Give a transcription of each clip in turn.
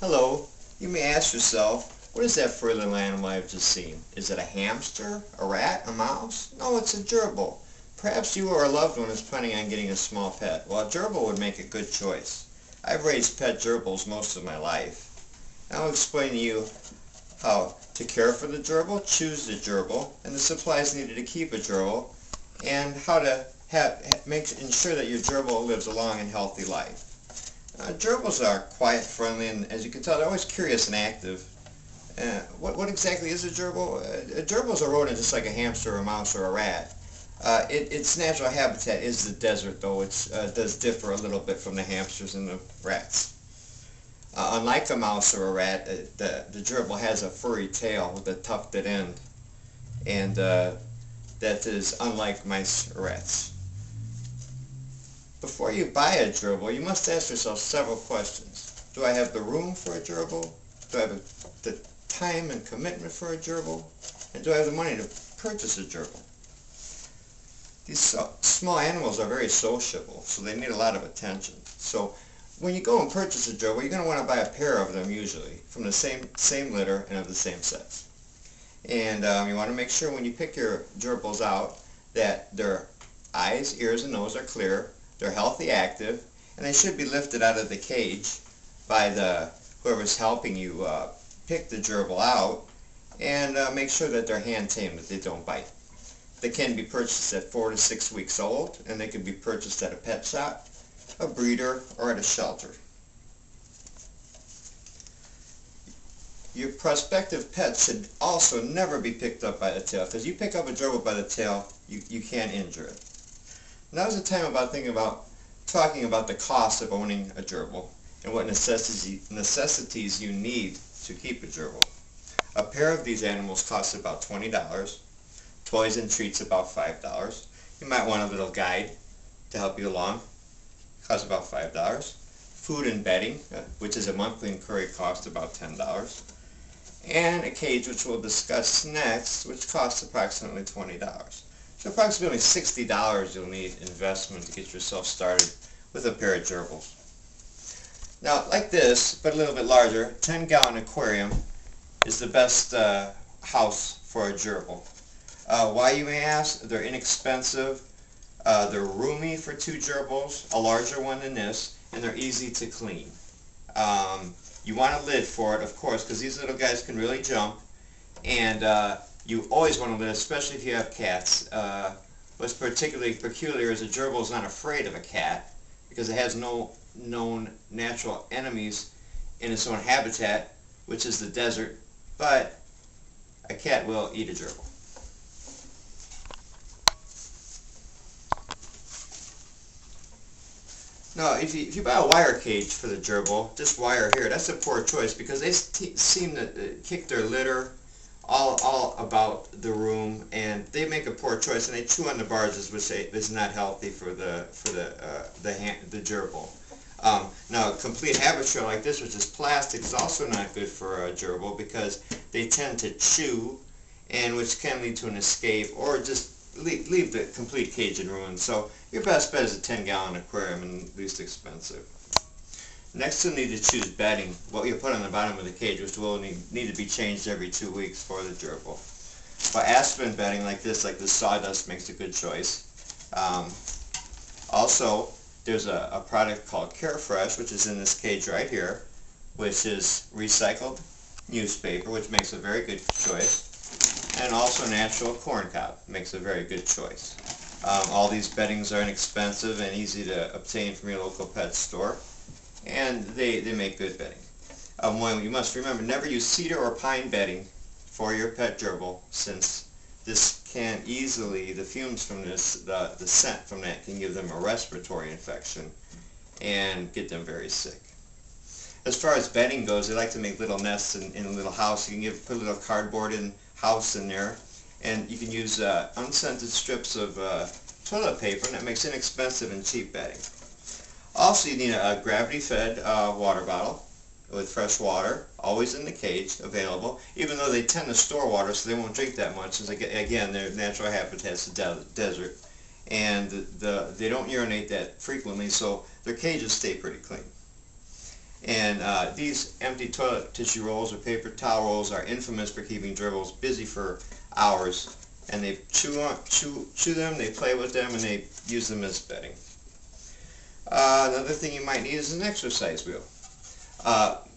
Hello. You may ask yourself, what is that furry little animal I've just seen? Is it a hamster, a rat, a mouse? No, it's a gerbil. Perhaps you or a loved one is planning on getting a small pet. Well, a gerbil would make a good choice. I've raised pet gerbils most of my life. I'll explain to you how to care for the gerbil, choose the gerbil, and the supplies needed to keep a gerbil, and how to ensure that your gerbil lives a long and healthy life. Gerbils are quiet, friendly, and as you can tell, they're always curious and active. What exactly is a gerbil? A gerbil is a rodent just like a hamster or a mouse or a rat. Its natural habitat is the desert, though it does differ a little bit from the hamsters and the rats. Unlike a mouse or a rat, the gerbil has a furry tail with a tufted end, and that is unlike mice or rats. Before you buy a gerbil, you must ask yourself several questions. Do I have the room for a gerbil? Do I have the time and commitment for a gerbil? And do I have the money to purchase a gerbil? These small animals are very sociable, so they need a lot of attention. So when you go and purchase a gerbil, you're going to want to buy a pair of them usually, from the same litter and of the same sex. And you want to make sure when you pick your gerbils out that their eyes, ears, and nose are clear. They're healthy, active, and they should be lifted out of the cage by whoever's helping you pick the gerbil out, and make sure that they're hand-tamed, that they don't bite. They can be purchased at 4 to 6 weeks old, and they can be purchased at a pet shop, a breeder, or at a shelter. Your prospective pet should also never be picked up by the tail, because you pick up a gerbil by the tail, you can injure it. Now's the time talking about the cost of owning a gerbil and what necessities you need to keep a gerbil. A pair of these animals costs about $20. Toys and treats about $5. You might want a little guide to help you along. Costs about $5. Food and bedding, which is a monthly inquiry, cost about $10. And a cage, which we'll discuss next, which costs approximately $20. So approximately $60 you'll need investment to get yourself started with a pair of gerbils. Now, like this, but a little bit larger, 10-gallon aquarium is the best house for a gerbil. Why, you may ask? They're inexpensive, they're roomy for 2 gerbils, a larger one than this, and they're easy to clean. You want a lid for it, of course, because these little guys can really jump, and you always want a lid, especially if you have cats. What's particularly peculiar is a gerbil is not afraid of a cat because it has no known natural enemies in its own habitat, which is the desert, but a cat will eat a gerbil. Now, if you buy a wire cage for the gerbil, just wire here, that's a poor choice because they seem to kick their litter all about the room, and they make a poor choice, and they chew on the bars, which is not healthy for the gerbil. Now, a complete habit like this, which is plastic, is also not good for a gerbil because they tend to chew, and which can lead to an escape or just leave the complete cage in ruins. So your best bet is a 10-gallon aquarium, and least expensive. Next, you'll need to choose bedding, what you put on the bottom of the cage, which will need to be changed every 2 weeks for the gerbil. But aspen bedding like this sawdust, makes a good choice. Also, there's a product called Carefresh, which is in this cage right here, which is recycled newspaper, which makes a very good choice. And also natural corn cob makes a very good choice. All these beddings are inexpensive and easy to obtain from your local pet store, and they make good bedding. You must remember, never use cedar or pine bedding for your pet gerbil, since this can easily, the fumes from this, the scent from that can give them a respiratory infection and get them very sick. As far as bedding goes, they like to make little nests in a little house. You can put a little cardboard house in there, and you can use unscented strips of toilet paper, and that makes inexpensive and cheap bedding. Also, you need a gravity-fed water bottle with fresh water, always in the cage, available, even though they tend to store water so they won't drink that much, since again, their natural habitat's the desert, and they don't urinate that frequently, so their cages stay pretty clean. And And these empty toilet tissue rolls or paper towel rolls are infamous for keeping gerbils busy for hours. And they chew them, they play with them, and they use them as bedding. Another thing you might need is an exercise wheel.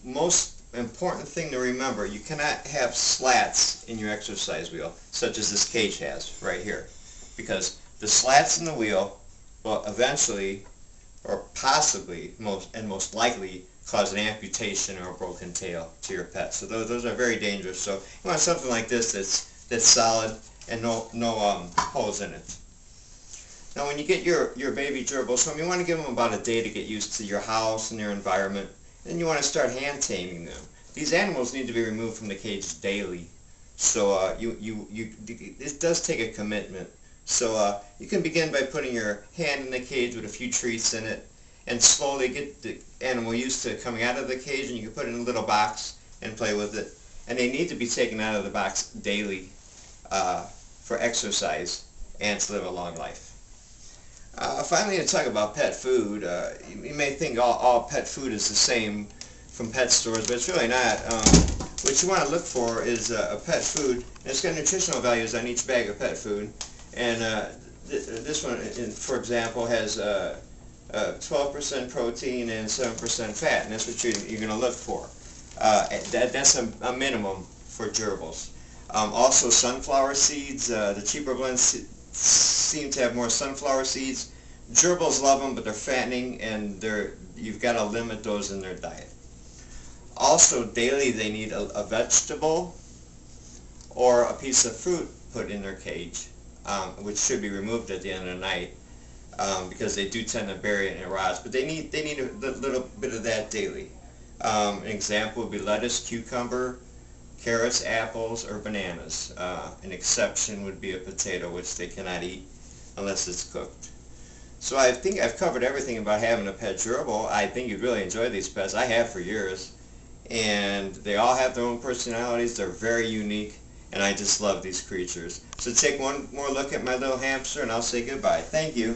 Most important thing to remember, you cannot have slats in your exercise wheel, such as this cage has right here, because the slats in the wheel will eventually, or possibly, most likely, cause an amputation or a broken tail to your pet. So those are very dangerous. So you want something like this that's solid and no holes in it. Now when you get your baby gerbils home, you want to give them about a day to get used to your house and your environment. Then you want to start hand taming them. These animals need to be removed from the cage daily. So it does take a commitment. So you can begin by putting your hand in the cage with a few treats in it, and slowly get the animal used to coming out of the cage, and you can put it in a little box and play with it. And they need to be taken out of the box daily for exercise and to live a long life. Finally, to talk about pet food, you may think all pet food is the same from pet stores, but it's really not. What you want to look for is a pet food, and it's got nutritional values on each bag of pet food. And this one, for example, has 12% protein and 7% fat, and that's what you're going to look for. That's a minimum for gerbils. Also, sunflower seeds. The cheaper blends seem to have more sunflower seeds. Gerbils love them, but they're fattening, and you've got to limit those in their diet. Also, daily they need a vegetable or a piece of fruit put in their cage, which should be removed at the end of the night, because they do tend to bury it and it rots. But they need a little bit of that daily. An example would be lettuce, cucumber, carrots, apples, or bananas. An exception would be a potato, which they cannot eat unless it's cooked. So I think I've covered everything about having a pet gerbil. I think you'd really enjoy these pets. I have for years. And they all have their own personalities. They're very unique. And I just love these creatures. So take one more look at my little hamster, and I'll say goodbye. Thank you.